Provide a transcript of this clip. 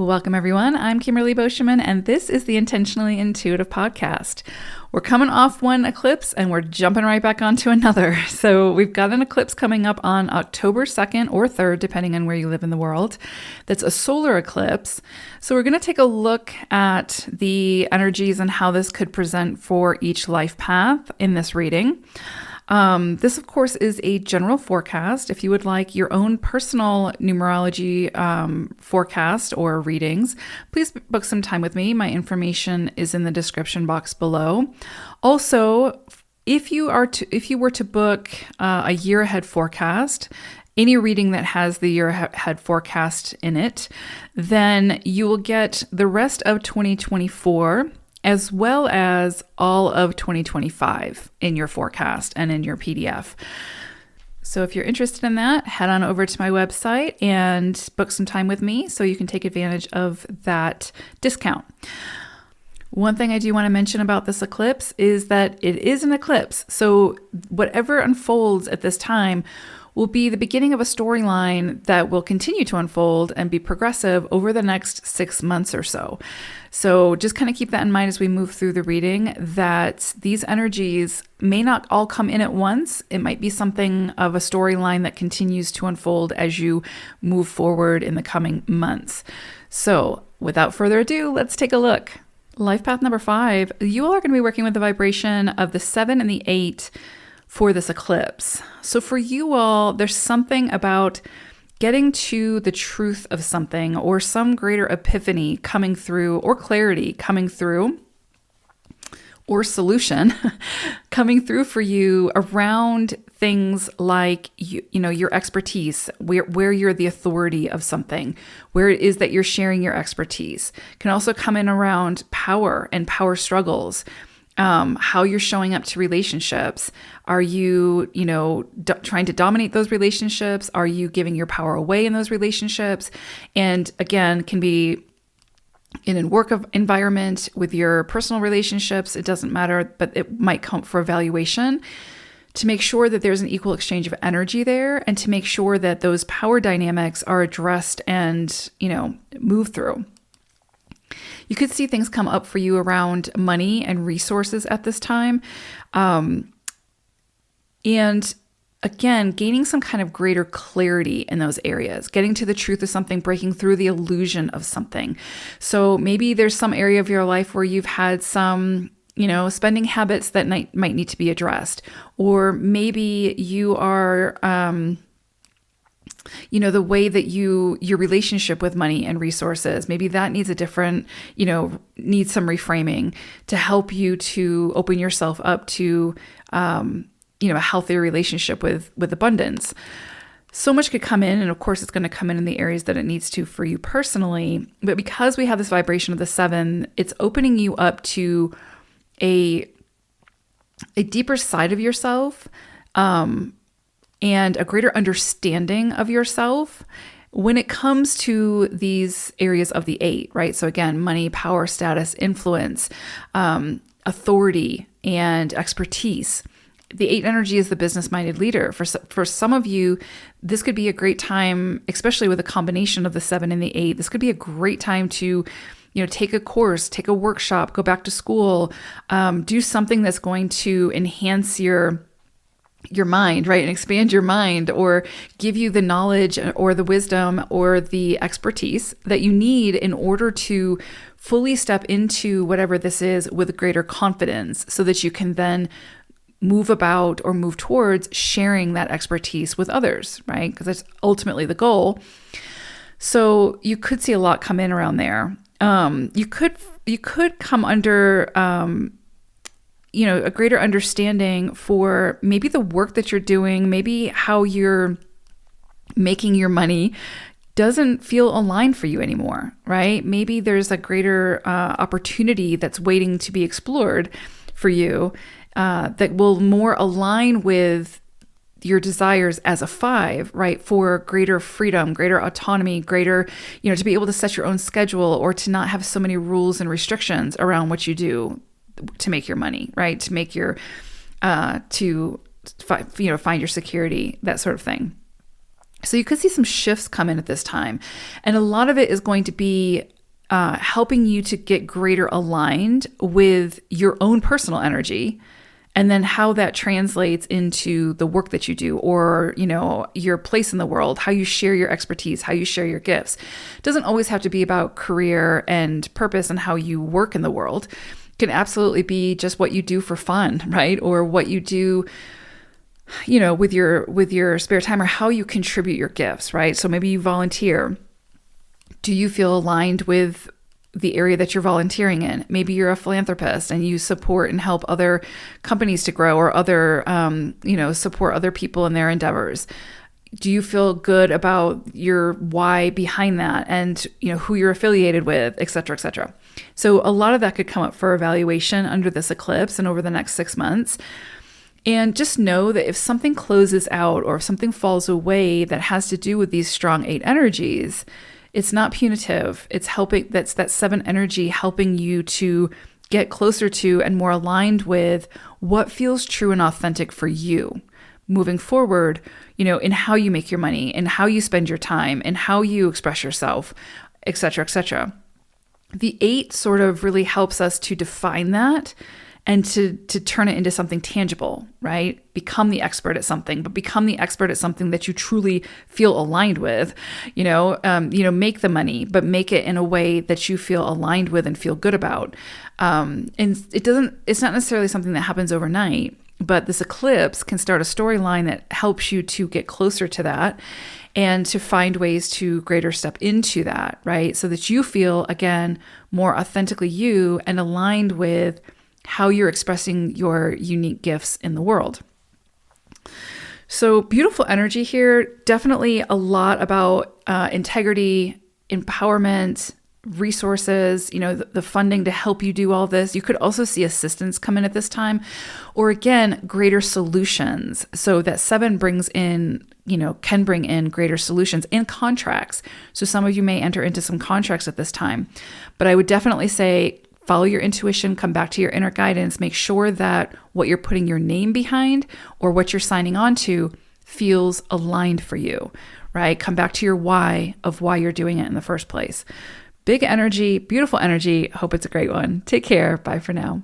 Welcome, everyone. I'm Kimberly Boscheman, and this is the Intentionally Intuitive Podcast. We're coming off one eclipse, and we're jumping right back onto another. So we've got an eclipse coming up on October 2nd or 3rd, depending on where you live in the world. That's a solar eclipse. So we're going to take a look at the energies and how this could present for each life path in this reading. This, of course, is a general forecast. If you would like your own personal numerology forecast or readings, please book some time with me. My information is in the description box below. Also, if you were to book a year ahead forecast, any reading that has the year ahead forecast in it, then you will get the rest of 2024 as well as all of 2025 in your forecast and in your PDF. So if you're interested in that, head on over to my website and book some time with me so you can take advantage of that discount. One thing I do want to mention about this eclipse is that it is an eclipse. So whatever unfolds at this time will be the beginning of a storyline that will continue to unfold and be progressive over the next 6 months or so. So just kind of keep that in mind as we move through the reading, that these energies may not all come in at once. It might be something of a storyline that continues to unfold as you move forward in the coming months. So without further ado, let's take a look. Life path number 5, you all are going to be working with the vibration of the 7 and the 8 for this eclipse. So for you all, there's something about getting to the truth of something or some greater epiphany coming through, or clarity coming through, or solution coming through for you around things like your expertise, where you're the authority of something, where it is that you're sharing your expertise. Can also come in around power and power struggles. How you're showing up to relationships. Are you, trying to dominate those relationships? Are you giving your power away in those relationships? And again, can be in a work environment with your personal relationships. It doesn't matter, but it might come for evaluation to make sure that there's an equal exchange of energy there, and to make sure that those power dynamics are addressed and, move through. You could see things come up for you around money and resources at this time. And again, gaining some kind of greater clarity in those areas, getting to the truth of something, breaking through the illusion of something. So maybe there's some area of your life where you've had some, spending habits that might need to be addressed. Or maybe you are, the way that your relationship with money and resources, maybe that needs a different, needs some reframing to help you to open yourself up to, a healthier relationship with abundance. So much could come in, and of course it's going to come in the areas that it needs to for you personally. But because we have this vibration of the 7, it's opening you up to a deeper side of yourself, and a greater understanding of yourself when it comes to these areas of the 8, right? So again, money, power, status, influence, authority, and expertise. The 8 energy is the business-minded leader. For some of you, this could be a great time, especially with a combination of the 7 and the 8. This could be a great time to take a course, take a workshop, go back to school, do something that's going to enhance your mind, right? And expand your mind, or give you the knowledge or the wisdom or the expertise that you need in order to fully step into whatever this is with greater confidence, so that you can then move about or move towards sharing that expertise with others, right? Because that's ultimately the goal. So you could see a lot come in around there. You could come under a greater understanding for maybe the work that you're doing, maybe how you're making your money doesn't feel aligned for you anymore, right? Maybe there's a greater opportunity that's waiting to be explored for you that will more align with your desires as a 5, right? For greater freedom, greater autonomy, greater, to be able to set your own schedule, or to not have so many rules and restrictions around what you do to make your money, right? To make your, find your security, that sort of thing. So you could see some shifts come in at this time. And a lot of it is going to be helping you to get greater aligned with your own personal energy, and then how that translates into the work that you do, or, your place in the world, how you share your expertise, how you share your gifts. It doesn't always have to be about career and purpose and how you work in the world. It can absolutely be just what you do for fun, right? Or what you do, with your spare time, or how you contribute your gifts, right? So maybe you volunteer. Do you feel aligned with the area that you're volunteering in? Maybe you're a philanthropist and you support and help other companies to grow, or other, support other people in their endeavors. Do you feel good about your why behind that, and, who you're affiliated with, et cetera, et cetera. So a lot of that could come up for evaluation under this eclipse and over the next 6 months. And just know that if something closes out, or if something falls away that has to do with these strong 8 energies, it's not punitive. It's helping. That's that 7 energy helping you to get closer to and more aligned with what feels true and authentic for you moving forward, in how you make your money, and how you spend your time, and how you express yourself, et cetera, et cetera. The 8 sort of really helps us to define that and to turn it into something tangible, right? Become the expert at something, but become the expert at something that you truly feel aligned with. Make the money, but make it in a way that you feel aligned with and feel good about. And it's not necessarily something that happens overnight, but this eclipse can start a storyline that helps you to get closer to that and to find ways to greater step into that, right? So that you feel, again, more authentically you and aligned with how you're expressing your unique gifts in the world. So beautiful energy here. Definitely a lot about integrity, empowerment, resources, the funding to help you do all this. You could also see assistance come in at this time, or again, greater solutions. So that 7 can bring in greater solutions and contracts. So some of you may enter into some contracts at this time, but I would definitely say follow your intuition, come back to your inner guidance, make sure that what you're putting your name behind or what you're signing on to feels aligned for you, right? Come back to your why of why you're doing it in the first place. Big energy, beautiful energy. Hope it's a great one. Take care. Bye for now.